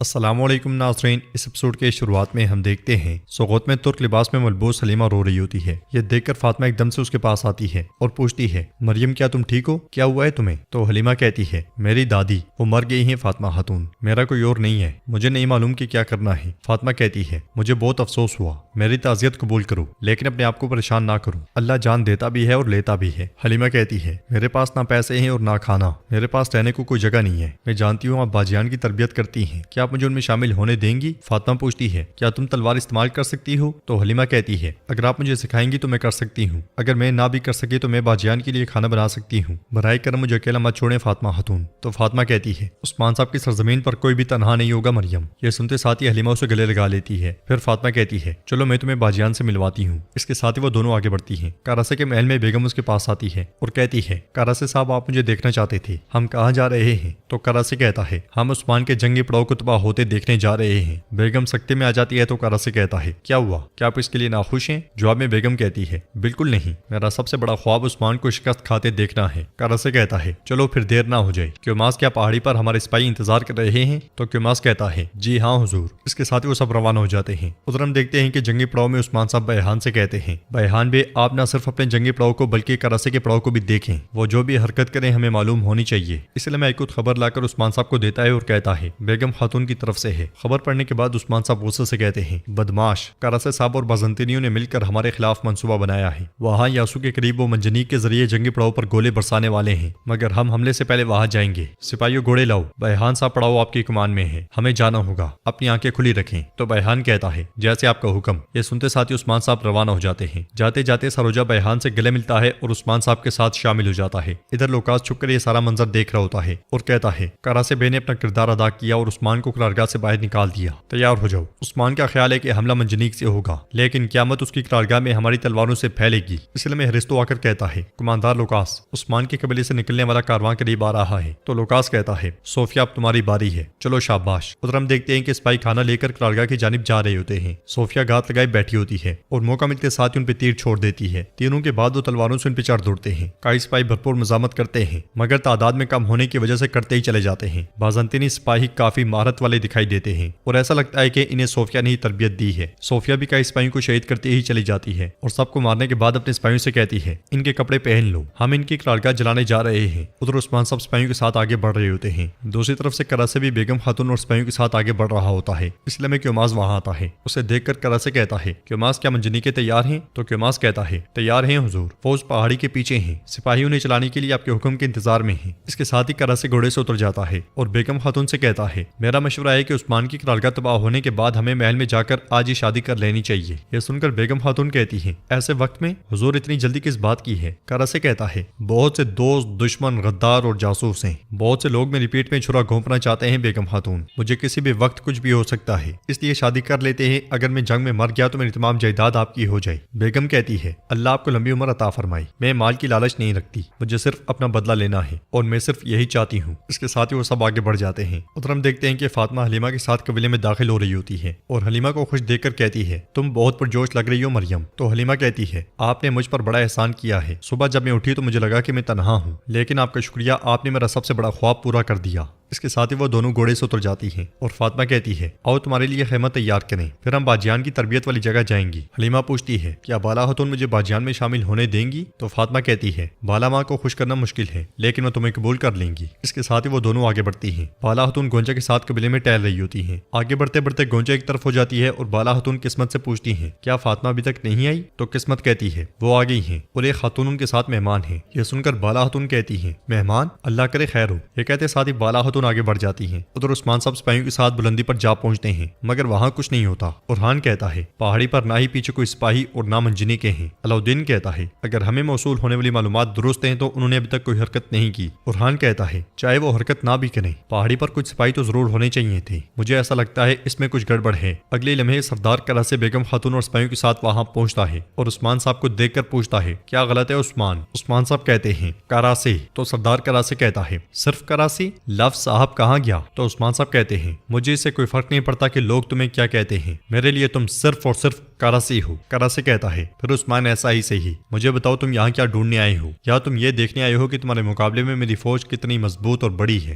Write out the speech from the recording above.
السلام علیکم ناظرین، اس ایپیسوڈ کے شروعات میں ہم دیکھتے ہیں سوغوت میں ترک لباس میں ملبوس حلیمہ رو رہی ہوتی ہے۔ یہ دیکھ کر فاطمہ ایک دم سے اس کے پاس آتی ہے اور پوچھتی ہے، مریم کیا تم ٹھیک ہو؟ کیا ہوا ہے تمہیں؟ تو حلیمہ کہتی ہے، میری دادی وہ مر گئی ہیں فاطمہ خاتون، میرا کوئی اور نہیں ہے، مجھے نہیں معلوم کہ کیا کرنا ہے۔ فاطمہ کہتی ہے، مجھے بہت افسوس ہوا، میری تعزیت قبول کرو لیکن اپنے آپ کو پریشان نہ کرو، اللہ جان دیتا بھی ہے اور لیتا بھی ہے۔ حلیمہ کہتی ہے، میرے پاس نہ پیسے ہیں اور نہ کھانا، میرے پاس رہنے کو کوئی جگہ نہیں ہے، میں جانتی ہوں آپ باجیان کی تربیت کرتی ہیں، کیا آپ مجھے ان میں شامل ہونے دیں گی؟ فاطمہ پوچھتی ہے، کیا تم تلوار استعمال کر سکتی ہو؟ تو حلیمہ کہتی ہے، اگر آپ مجھے سکھائیں گی تو میں کر سکتی ہوں، اگر میں نہ بھی کر سکی تو میں باجیان کے لیے کھانا بنا سکتی ہوں، برائے کرم مجھے اکیلا مت چھوڑیں فاطمہ خاتون۔ تو فاطمہ کہتی ہے، عثمان صاحب کی سرزمین پر کوئی بھی تنہا نہیں ہوگا مریم۔ یہ سنتے ساتھ ہی حلیمہ اسے گلے لگا لیتی ہے۔ پھر فاطمہ کہتی ہے، چلو میں تمہیں باجیان سے ملواتی ہوں۔ اس کے ساتھ ہی وہ دونوں آگے بڑھتی ہیں۔ کاراسے کے محل میں بیگم اس کے پاس آتی ہے اور کہتی ہے، کاراسے صاحب آپ مجھے دیکھنا چاہتے تھے، ہم کہاں جا رہے ہیں؟ تو کاراسے کہتا ہے، ہم عثمان کے جنگی پڑاؤ کو تباہ ہوتے دیکھنے جا رہے ہیں۔ بیگم سکتے میں آ جاتی ہے تو کاراسے کہتا ہے، کیا ہوا؟ کیا آپ اس کے لیے ناخوش ہیں؟ جواب میں بیگم کہتی ہے، بالکل نہیں، میرا سب سے بڑا خواب عثمان کو شکست کھاتے دیکھنا ہے۔ کاراسے کہتا ہے، چلو پھر دیر نہ ہو جائے، کیوماس کیا پہاڑی پر ہمارے سپاہی انتظار کر رہے ہیں؟ تو کیوماس کہتا ہے، جی ہاں حضور۔ اس کے ساتھ ہی وہ سب روانہ ہو جاتے ہیں۔ ادھر ہم دیکھتے ہیں کہ جنگی پڑاؤ میں عثمان صاحب بیحان سے کہتے ہیں، بیحان بے آپ نہ صرف اپنے جنگی پڑاؤ کو بلکہ کاراسے کے پڑاؤ کو بھی دیکھیں، وہ جو بھی حرکت کریں ہمیں معلوم ہونی چاہیے۔ اس لیے میں ایک خبر لا کر عثمان صاحب کو دیتا ہے اور کہتا ہے، بیگم خاتون کی طرف سے ہے۔ خبر پڑھنے کے بعد عثمان صاحب غصے سے کہتے ہیں، بدماش، کاراسے صاحب اور بازنطینیوں نے مل کر ہمارے خلاف منصوبہ بنایا ہے، وہاں یاسو کے قریب وہ منجنیق کے ذریعے جنگی پڑاؤ پر گولے برسانے والے ہیں، مگر ہم حملے سے پہلے وہاں جائیں گے۔ سپاہیوں گھوڑے لاؤ، بیحان صاحب پڑاؤ آپ کی کمان میں ہے، ہمیں جانا ہوگا، اپنی آنکھیں کھلی رکھیں۔ تو بیحان کہتا ہے، جیسے آپ کا حکم۔ یہ سنتے ساتھ ہی عثمان صاحب روانہ ہو جاتے ہیں۔ جاتے جاتے سروجہ بیحان سے گلے ملتا ہے اور عثمان صاحب کے ساتھ شامل ہو جاتا ہے۔ ادھر لوکاس چھپ کر یہ سارا منظر دیکھ رہا ہوتا ہے اور کہتا ہے، کاراسے بے نے اپنا کردار ادا کیا اور عثمان کو قرارگاہ سے باہر نکال دیا، تیار ہو جاؤ۔ عثمان کا خیال ہے کہ حملہ منجنیق سے ہوگا، لیکن قیامت اس کی قرارگاہ میں ہماری تلواروں سے پھیلے گی۔ اس لیے میں ہرستو آ کر کہتا ہے، کماندار لوکاس، عثمان کے قبیلے سے نکلنے والا کارواں قریب آ رہا ہے۔ تو لوکاس کہتا ہے، صوفیہ اب تمہاری باری ہے، چلو شاباش۔ ادھر ہم دیکھتے ہیں کہ سپاہی کھانا لے کر قرارگاہ کی جانب جا رہے ہوتے ہیں۔ صوفیہ گھات لگائے بیٹھی ہوتی ہے اور موقع ملتے ساتھ ہی ان پہ تیر چھوڑ دیتی ہے۔ تیروں کے بعد وہ تلواروں سے ان پہ چڑھ دوڑتے ہیں۔ کئی سپاہی بھرپور مزاحمت کرتے ہیں مگر تعداد میں کم ہونے کی وجہ سے کرتے ہی چلے جاتے ہیں۔ بازنطینی سپاہی کافی مہارت والے دکھائی دیتے ہیں اور ایسا لگتا ہے کہ انہیں صوفیہ نے ہی تربیت دی ہے۔ صوفیہ بھی کئی سپاہیوں کو شہید کرتے ہی چلی جاتی ہے اور سب کو مارنے کے بعد اپنے سپاہیوں سے کہتی ہے، ان کے کپڑے پہن لو، ہم ان کی قرارگاہ جلانے جا رہے ہیں۔ ادھر عثمان صاحب سپاہیوں کے ساتھ آگے بڑھ رہے ہوتے ہیں۔ دوسری طرف سے کاراسے بھی بیگم خاتون اور سپاہیوں کے ساتھ آگے بڑھ رہا ہوتا ہے۔ اس لیے میں کیوماس وہاں آتا ہے۔ اسے دیکھ کر کاراسے کہتا ہے، کیوماس کیا منجنیقیں تیار ہیں؟ تو کیوماس کہتا ہے، تیار ہیں حضور، فوج پہاڑی کے پیچھے ہیں، سپاہی انہیں چلانے کے لیے آپ کے حکم کے انتظار میں ہیں۔ اس کے ساتھ ہی کاراسے گھوڑے سے اتر جاتا ہے اور بیگم خاتون سے کہتا ہے، میرا مشورہ ہے کہ عثمان کی قرارگاہ تباہ ہونے کے بعد ہمیں محل میں جا کر آج ہی شادی کر لینی چاہیے۔ یہ سن کر بیگم خاتون کہتی ہیں، ایسے وقت میں حضور اتنی جلدی کس بات کی ہے؟ کاراسے کہتا ہے، بہت سے دوست، دشمن، غدار اور جاسوس ہیں، بہت سے لوگ میری پیٹ میں چھرا گھونپنا چاہتے ہیں بیگم خاتون، مجھے کسی بھی وقت کچھ بھی ہو سکتا ہے، اس لیے شادی کر لیتے ہیں، اگر میں جنگ میں مر گیا تو میری تمام جائیداد آپ کی ہو جائے۔ بیگم کہتی ہے، اللہ آپ کو لمبی عمر عطا فرمائے، میں مال کی لالچ نہیں رکھتی، مجھے صرف اپنا بدلہ لینا ہے اور میں صرف یہی چاہتی ہوں۔ اس کے ساتھ ہی وہ سب آگے بڑھ جاتے ہیں۔ ادھر ہم دیکھتے ہیں کہ فاطمہ حلیمہ کے ساتھ قبیلے میں داخل ہو رہی ہوتی ہے اور حلیمہ کو خوش دیکھ کر کہتی ہے، تم بہت پرجوش لگ رہی ہو مریم۔ تو حلیمہ کہتی ہے، آپ نے مجھ پر بڑا احسان کیا ہے، صبح جب میں اٹھی تو مجھے لگا کہ میں تنہا ہوں، لیکن آپ کا شکریہ، آپ نے میرا سب سے بڑا خواب پورا کر دیا۔ اس کے ساتھ ہی وہ دونوں گھوڑے سے اتر جاتی ہیں اور فاطمہ کہتی ہے، آؤ تمہارے لیے خیمہ تیار کریں، پھر ہم باجیان کی تربیت والی جگہ جائیں گی۔ حلیمہ پوچھتی ہے، کیا بالا خاتون مجھے باجیان میں شامل ہونے دیں گی؟ تو فاطمہ کہتی ہے، بالا ماں کو خوش کرنا مشکل ہے لیکن وہ تمہیں قبول کر لیں گی۔ اس کے ساتھ ہی وہ دونوں آگے بڑھتی ہیں۔ بالا خاتون گونجا کے ساتھ قبیلے میں ٹہل رہی ہوتی ہیں۔ آگے بڑھتے بڑھتے گونجا ایک طرف ہو جاتی ہے اور بالا خاتون قسمت سے پوچھتی ہیں، کیا فاطمہ ابھی تک نہیں آئی؟ تو قسمت کہتی ہے، وہ آ گئی ہیں اور ایک خاتون ان کے ساتھ مہمان ہیں۔ یہ سن کر بالا خاتون کہتی ہیں، مہمان، اللہ کرے خیر ہو۔ یہ کہتے ساتھ ہی بالا خاتون آگے بڑھ جاتی ہیں۔ ادھر عثمان صاحب سپاہیوں کے ساتھ بلندی پر جا پہنچتے ہیں مگر وہاں کچھ نہیں ہوتا۔ برہان کہتا ہے، پہاڑی پر نہ ہی پیچھے کوئی سپاہی اور نہ منجنیقیں ہیں۔ علاؤدین کہتا ہے، اگر ہمیں موصول ہونے والی معلومات درست ہیں تو انہوں نے ابھی تک کوئی حرکت نہیں کی۔ برہان کہتا ہے، چاہے وہ حرکت نہ بھی کریں، پہاڑی پر کچھ سپاہی تو ضرور ہونے چاہیے تھے، مجھے ایسا لگتا ہے اس میں کچھ گڑبڑ ہے۔ اگلے لمحے سردار کاراسے بیگم خاتون اور سپاہیوں کے ساتھ وہاں پہنچتا ہے اور عثمان صاحب کو دیکھ کر پوچھتا ہے، کیا غلط ہے عثمان؟ عثمان صاحب کہتے ہیں، کاراسے۔ تو سردار کاراسے کہتا ہے، صرف کاراسے؟ لفظ صاحب کہاں گیا؟ تو عثمان صاحب کہتے ہیں، مجھے اس سے کوئی فرق نہیں پڑتا کہ لوگ تمہیں کیا کہتے ہیں، میرے لیے تم صرف اور صرف کاراسے ہو۔ کاراسے کہتا ہے، پھر عثمان ایسا ہی صحیح، مجھے بتاؤ تم یہاں کیا ڈھونڈنے آئے ہو؟ یا تم یہ دیکھنے آئے ہو کہ تمہارے مقابلے میں میری فوج کتنی مضبوط اور بڑی ہے؟